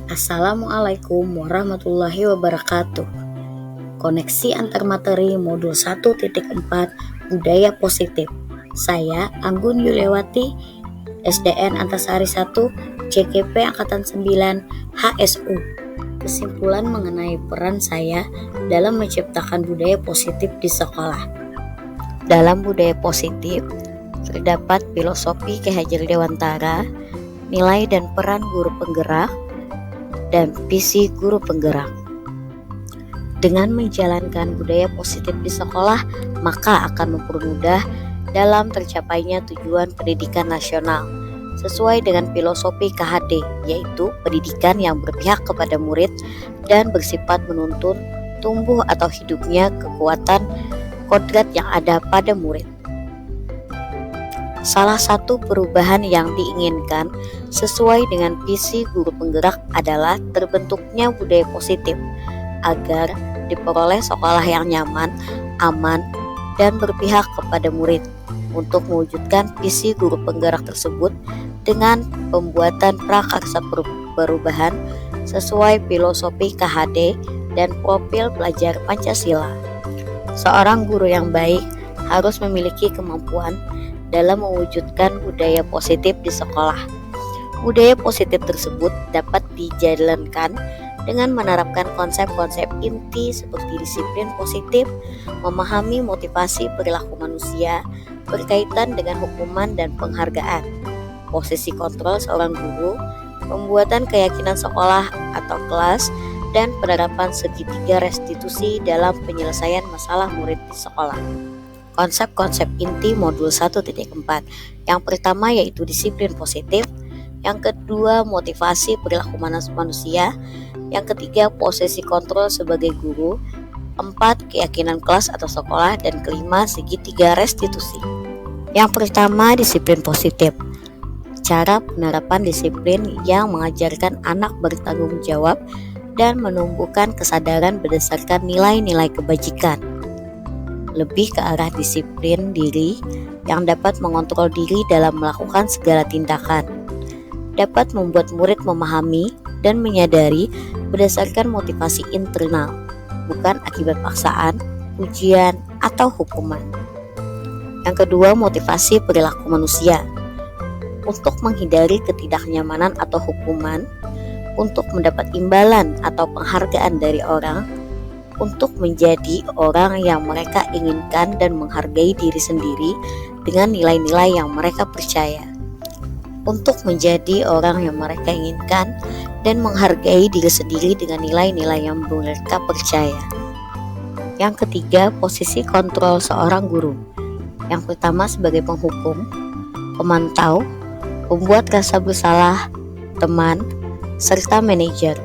Assalamualaikum warahmatullahi wabarakatuh. Koneksi antar materi modul 1.4 Budaya Positif. Saya Anggun Yulewati, SDN Antasari 1, CKP Angkatan 9, HSU. Kesimpulan mengenai peran saya dalam menciptakan budaya positif di sekolah. Dalam budaya positif terdapat filosofi Ki Hajar Dewantara, nilai dan peran guru penggerak, dan visi guru penggerak. Dengan menjalankan budaya positif di sekolah, maka akan mempermudah dalam tercapainya tujuan pendidikan nasional sesuai dengan filosofi KHD, yaitu pendidikan yang berpihak kepada murid dan bersifat menuntun tumbuh atau hidupnya kekuatan kodrat yang ada pada murid. Salah satu perubahan yang diinginkan sesuai dengan visi guru penggerak adalah terbentuknya budaya positif agar diperoleh sekolah yang nyaman, aman, dan berpihak kepada murid. Untuk mewujudkan visi guru penggerak tersebut dengan pembuatan prakarsa perubahan sesuai filosofi KHD dan profil pelajar Pancasila. Seorang guru yang baik harus memiliki kemampuan dalam mewujudkan budaya positif di sekolah. Budaya positif tersebut dapat dijalankan dengan menerapkan konsep-konsep inti seperti disiplin positif, memahami motivasi perilaku manusia berkaitan dengan hukuman dan penghargaan, posisi kontrol seorang guru, pembuatan keyakinan sekolah atau kelas, dan penerapan segitiga restitusi dalam penyelesaian masalah murid di sekolah. Konsep-konsep inti modul 1.4. Yang pertama yaitu disiplin positif, yang kedua motivasi perilaku manusia, yang ketiga posisi kontrol sebagai guru, 4 keyakinan kelas atau sekolah, dan kelima segitiga restitusi. Yang pertama disiplin positif. Cara penerapan disiplin yang mengajarkan anak bertanggung jawab dan menumbuhkan kesadaran berdasarkan nilai-nilai kebajikan. Lebih ke arah disiplin diri yang dapat mengontrol diri dalam melakukan segala tindakan, dapat membuat murid memahami dan menyadari berdasarkan motivasi internal, bukan akibat paksaan, ujian, atau hukuman. Yang kedua, motivasi perilaku manusia. Untuk menghindari ketidaknyamanan atau hukuman, untuk mendapat imbalan atau penghargaan dari orang, untuk menjadi orang yang mereka inginkan dan menghargai diri sendiri dengan nilai-nilai yang mereka percaya. Untuk menjadi orang yang mereka inginkan dan menghargai diri sendiri dengan nilai-nilai yang mereka percaya. Yang ketiga, posisi kontrol seorang guru. Yang pertama sebagai penghukum, pemantau, pembuat rasa bersalah, teman, serta manajer.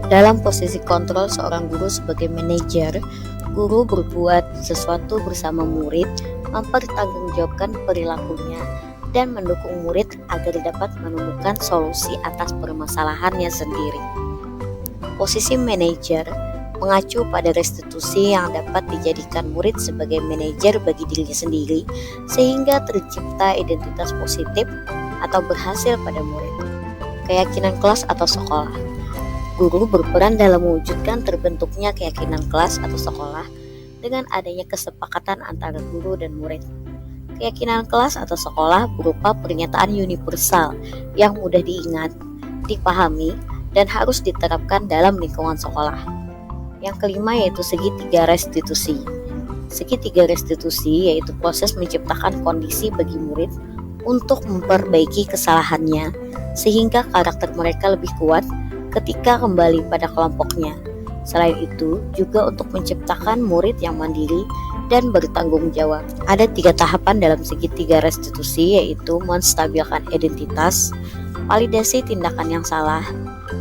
Dalam posisi kontrol seorang guru sebagai manajer, guru berbuat sesuatu bersama murid, mempertanggungjawabkan perilakunya, dan mendukung murid agar dapat menemukan solusi atas permasalahannya sendiri. Posisi manajer mengacu pada restitusi yang dapat dijadikan murid sebagai manajer bagi dirinya sendiri, sehingga tercipta identitas positif atau berhasil pada murid. Keyakinan kelas atau sekolah. Guru berperan dalam mewujudkan terbentuknya keyakinan kelas atau sekolah dengan adanya kesepakatan antara guru dan murid. Keyakinan kelas atau sekolah berupa pernyataan universal yang mudah diingat, dipahami, dan harus diterapkan dalam lingkungan sekolah. Yang kelima yaitu segitiga restitusi. Segitiga restitusi yaitu proses menciptakan kondisi bagi murid untuk memperbaiki kesalahannya sehingga karakter mereka lebih kuat ketika kembali pada kelompoknya. Selain itu, juga untuk menciptakan murid yang mandiri dan bertanggung jawab. Ada 3 tahapan dalam segitiga restitusi, yaitu menstabilkan identitas, validasi tindakan yang salah,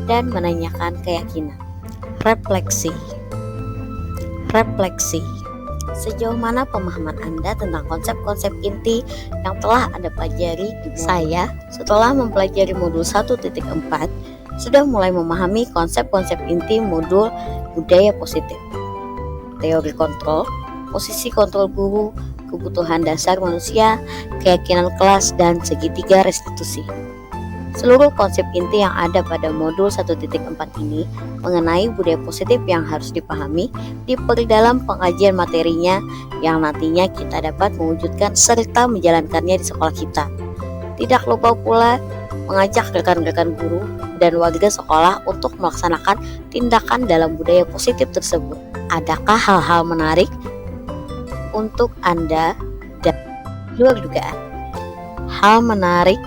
dan menanyakan keyakinan. Refleksi. Sejauh mana pemahaman Anda tentang konsep-konsep inti yang telah Anda pelajari? Saya, setelah mempelajari modul 1.4, sudah mulai memahami konsep-konsep inti modul budaya positif, teori kontrol, posisi kontrol guru, kebutuhan dasar manusia, keyakinan kelas, dan segitiga restitusi. Seluruh konsep inti yang ada pada modul 1.4 ini mengenai budaya positif yang harus dipahami diperdalam pengajian materinya yang nantinya kita dapat mewujudkan serta menjalankannya di sekolah kita. Tidak lupa pula mengajak rekan-rekan guru dan warga sekolah untuk melaksanakan tindakan dalam budaya positif tersebut. Adakah hal-hal menarik untuk Anda dan di luar dugaan? Hal menarik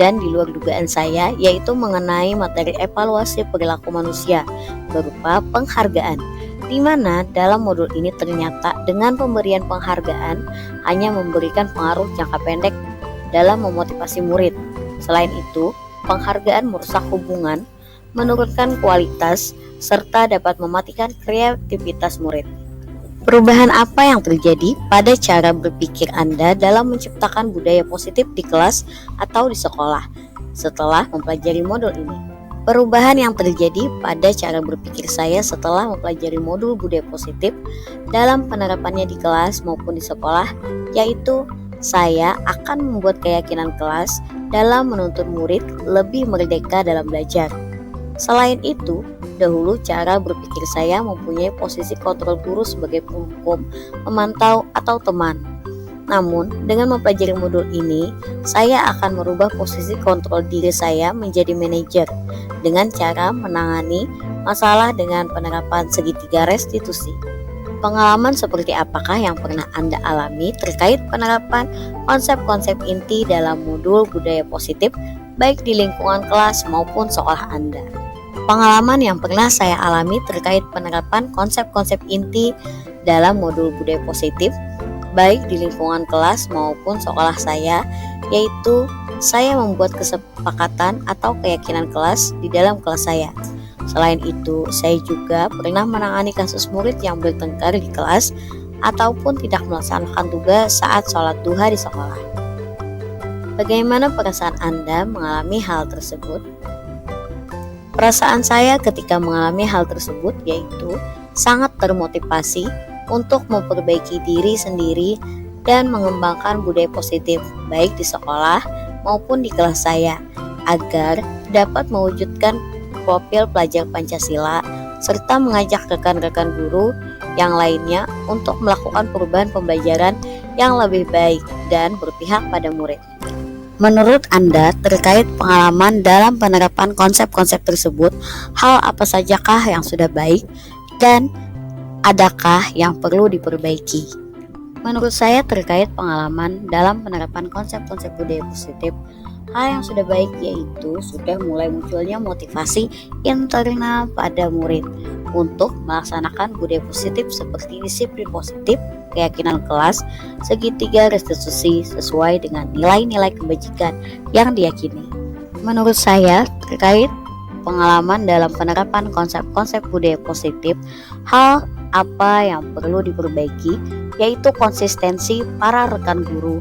dan di luar dugaan saya yaitu mengenai materi evaluasi perilaku manusia berupa penghargaan, di mana dalam modul ini ternyata dengan pemberian penghargaan hanya memberikan pengaruh jangka pendek dalam memotivasi murid. Selain itu, penghargaan merusak hubungan, menurunkan kualitas, serta dapat mematikan kreativitas murid. Perubahan apa yang terjadi pada cara berpikir Anda dalam menciptakan budaya positif di kelas atau di sekolah setelah mempelajari modul ini? Perubahan yang terjadi pada cara berpikir saya setelah mempelajari modul budaya positif dalam penerapannya di kelas maupun di sekolah, yaitu saya akan membuat keyakinan kelas dalam menuntut murid lebih merdeka dalam belajar. Selain itu, dahulu cara berpikir saya mempunyai posisi kontrol guru sebagai penghukum, pemantau, atau teman. Namun, dengan mempelajari modul ini, saya akan merubah posisi kontrol diri saya menjadi manajer dengan cara menangani masalah dengan penerapan segitiga restitusi. Pengalaman seperti apakah yang pernah Anda alami terkait penerapan konsep-konsep inti dalam modul budaya positif baik di lingkungan kelas maupun sekolah Anda? Pengalaman yang pernah saya alami terkait penerapan konsep-konsep inti dalam modul budaya positif baik di lingkungan kelas maupun sekolah saya, yaitu saya membuat kesepakatan atau keyakinan kelas di dalam kelas saya. Selain itu, saya juga pernah menangani kasus murid yang bertengkar di kelas ataupun tidak melaksanakan tugas saat sholat duha di sekolah. Bagaimana perasaan Anda mengalami hal tersebut? Perasaan saya ketika mengalami hal tersebut yaitu sangat termotivasi untuk memperbaiki diri sendiri dan mengembangkan budaya positif baik di sekolah maupun di kelas saya agar dapat mewujudkan profil pelajar Pancasila serta mengajak rekan-rekan guru yang lainnya untuk melakukan perubahan pembelajaran yang lebih baik dan berpihak pada murid. Menurut Anda terkait pengalaman dalam penerapan konsep-konsep tersebut, hal apa sajakah yang sudah baik dan adakah yang perlu diperbaiki? Menurut saya terkait pengalaman dalam penerapan konsep-konsep budaya positif, hal yang sudah baik yaitu sudah mulai munculnya motivasi internal pada murid untuk melaksanakan budaya positif seperti disiplin positif, keyakinan kelas, segitiga restitusi sesuai dengan nilai-nilai kebajikan yang diyakini. Menurut saya terkait pengalaman dalam penerapan konsep-konsep budaya positif, hal apa yang perlu diperbaiki yaitu konsistensi para rekan guru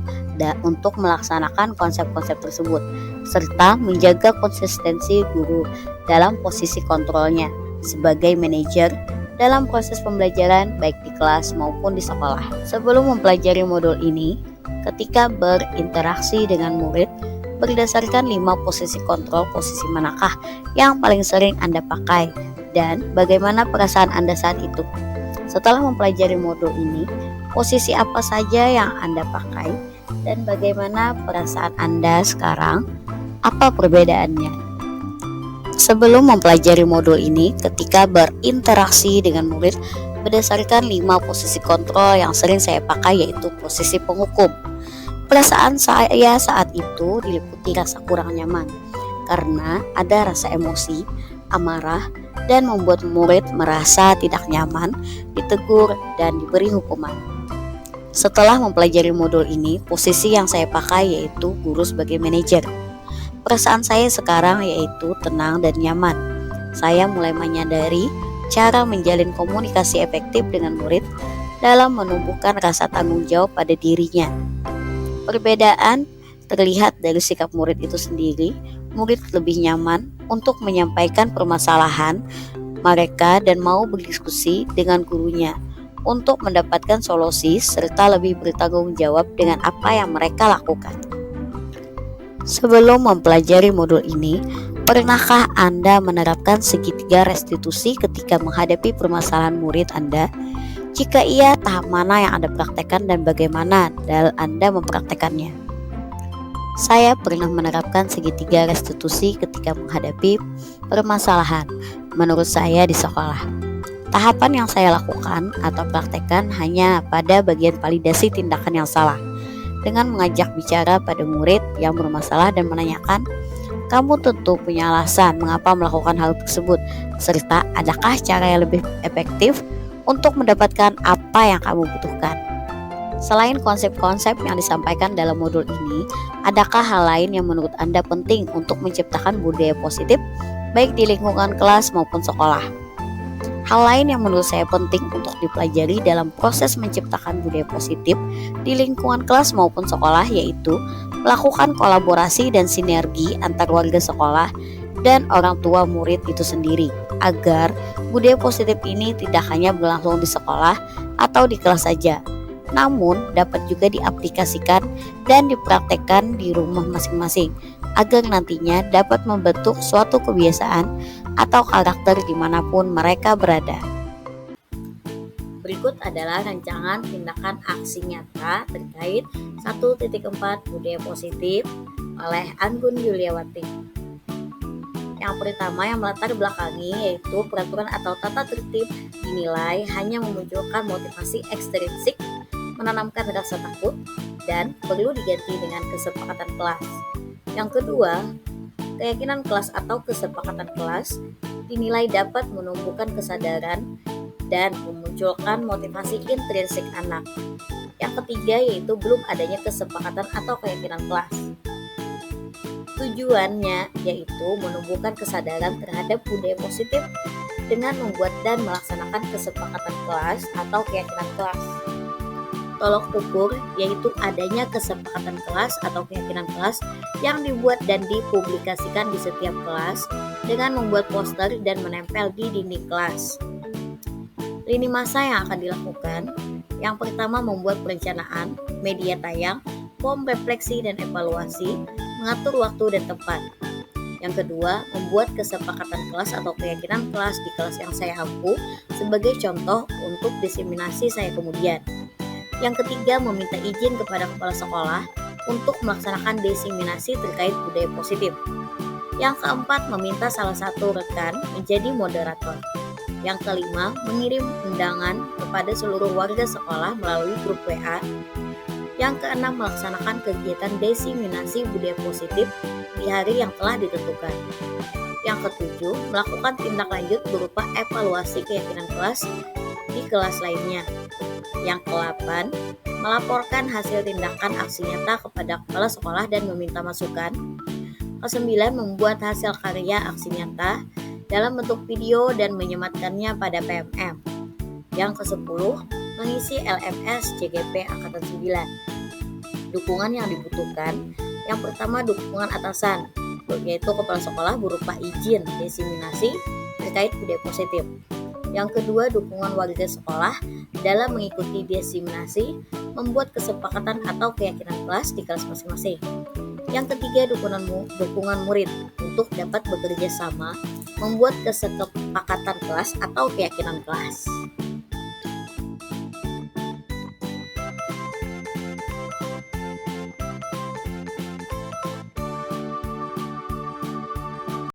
untuk melaksanakan konsep-konsep tersebut serta menjaga konsistensi guru dalam posisi kontrolnya sebagai manajer dalam proses pembelajaran baik di kelas maupun di sekolah. Sebelum mempelajari modul ini, ketika berinteraksi dengan murid, berdasarkan 5 posisi kontrol, posisi manakah yang paling sering Anda pakai dan bagaimana perasaan Anda saat itu? Setelah mempelajari modul ini, posisi apa saja yang Anda pakai dan bagaimana perasaan Anda sekarang? Apa perbedaannya? Sebelum mempelajari modul ini, ketika berinteraksi dengan murid, berdasarkan 5 posisi kontrol yang sering saya pakai yaitu posisi penghukum. Perasaan saya saat itu diliputi rasa kurang nyaman karena ada rasa emosi, amarah, dan membuat murid merasa tidak nyaman, ditegur, dan diberi hukuman. Setelah mempelajari modul ini, posisi yang saya pakai yaitu guru sebagai manajer. Perasaan saya sekarang yaitu tenang dan nyaman. Saya mulai menyadari cara menjalin komunikasi efektif dengan murid dalam menumbuhkan rasa tanggung jawab pada dirinya. Perbedaan terlihat dari sikap murid itu sendiri. Murid lebih nyaman untuk menyampaikan permasalahan mereka dan mau berdiskusi dengan gurunya untuk mendapatkan solusi serta lebih bertanggung jawab dengan apa yang mereka lakukan. Sebelum mempelajari modul ini, pernahkah Anda menerapkan segitiga restitusi ketika menghadapi permasalahan murid Anda? Jika iya, tahap mana yang Anda praktekkan dan bagaimana Anda mempraktekannya? Saya pernah menerapkan segitiga restitusi ketika menghadapi permasalahan menurut saya di sekolah. Tahapan yang saya lakukan atau praktekkan hanya pada bagian validasi tindakan yang salah, dengan mengajak bicara pada murid yang bermasalah dan menanyakan, kamu tentu punya alasan mengapa melakukan hal tersebut, serta adakah cara yang lebih efektif untuk mendapatkan apa yang kamu butuhkan. Selain konsep-konsep yang disampaikan dalam modul ini, adakah hal lain yang menurut Anda penting untuk menciptakan budaya positif, baik di lingkungan kelas maupun sekolah? Hal lain yang menurut saya penting untuk dipelajari dalam proses menciptakan budaya positif di lingkungan kelas maupun sekolah yaitu melakukan kolaborasi dan sinergi antar warga sekolah dan orang tua murid itu sendiri, agar budaya positif ini tidak hanya berlangsung di sekolah atau di kelas saja, namun dapat juga diaplikasikan dan dipraktekkan di rumah masing-masing, agar nantinya dapat membentuk suatu kebiasaan atau karakter dimanapun mereka berada. Berikut adalah rancangan tindakan aksi nyata terkait 1.4 budaya positif oleh Anggun Yuliawati. Yang pertama yang melatar belakangi yaitu peraturan atau tata tertib dinilai hanya memunculkan motivasi ekstrinsik, menanamkan rasa takut, dan perlu diganti dengan kesepakatan kelas. Yang kedua, keyakinan kelas atau kesepakatan kelas dinilai dapat menumbuhkan kesadaran dan memunculkan motivasi intrinsik anak. Yang ketiga yaitu belum adanya kesepakatan atau keyakinan kelas. Tujuannya yaitu menumbuhkan kesadaran terhadap budaya positif dengan membuat dan melaksanakan kesepakatan kelas atau keyakinan kelas. Tolok ukur yaitu adanya kesepakatan kelas atau keyakinan kelas yang dibuat dan dipublikasikan di setiap kelas dengan membuat poster dan menempel di dinding kelas. Lini masa yang akan dilakukan, yang pertama membuat perencanaan, media tayang, form refleksi dan evaluasi, mengatur waktu dan tempat. Yang kedua, membuat kesepakatan kelas atau keyakinan kelas di kelas yang saya ampu sebagai contoh untuk diseminasi saya kemudian. Yang ketiga, meminta izin kepada kepala sekolah untuk melaksanakan diseminasi terkait budaya positif. Yang keempat, meminta salah satu rekan menjadi moderator. Yang kelima, mengirim undangan kepada seluruh warga sekolah melalui grup WA. Yang keenam, melaksanakan kegiatan diseminasi budaya positif di hari yang telah ditentukan. Yang ketujuh, melakukan tindak lanjut berupa evaluasi keyakinan kelas di kelas lainnya. Yang ke-8, melaporkan hasil tindakan aksi nyata kepada kepala sekolah dan meminta masukan. Ke-9, membuat hasil karya aksi nyata dalam bentuk video dan menyematkannya pada PMM. Yang ke-10, mengisi LMS CGP Angkatan 9. Dukungan yang dibutuhkan, yang pertama dukungan atasan, yaitu kepala sekolah berupa izin diseminasi terkait budaya positif. Yang kedua, dukungan warga sekolah dalam mengikuti diseminasi, membuat kesepakatan atau keyakinan kelas di kelas masing-masing. Yang ketiga, dukungan murid untuk dapat bekerja sama, membuat kesepakatan kelas atau keyakinan kelas.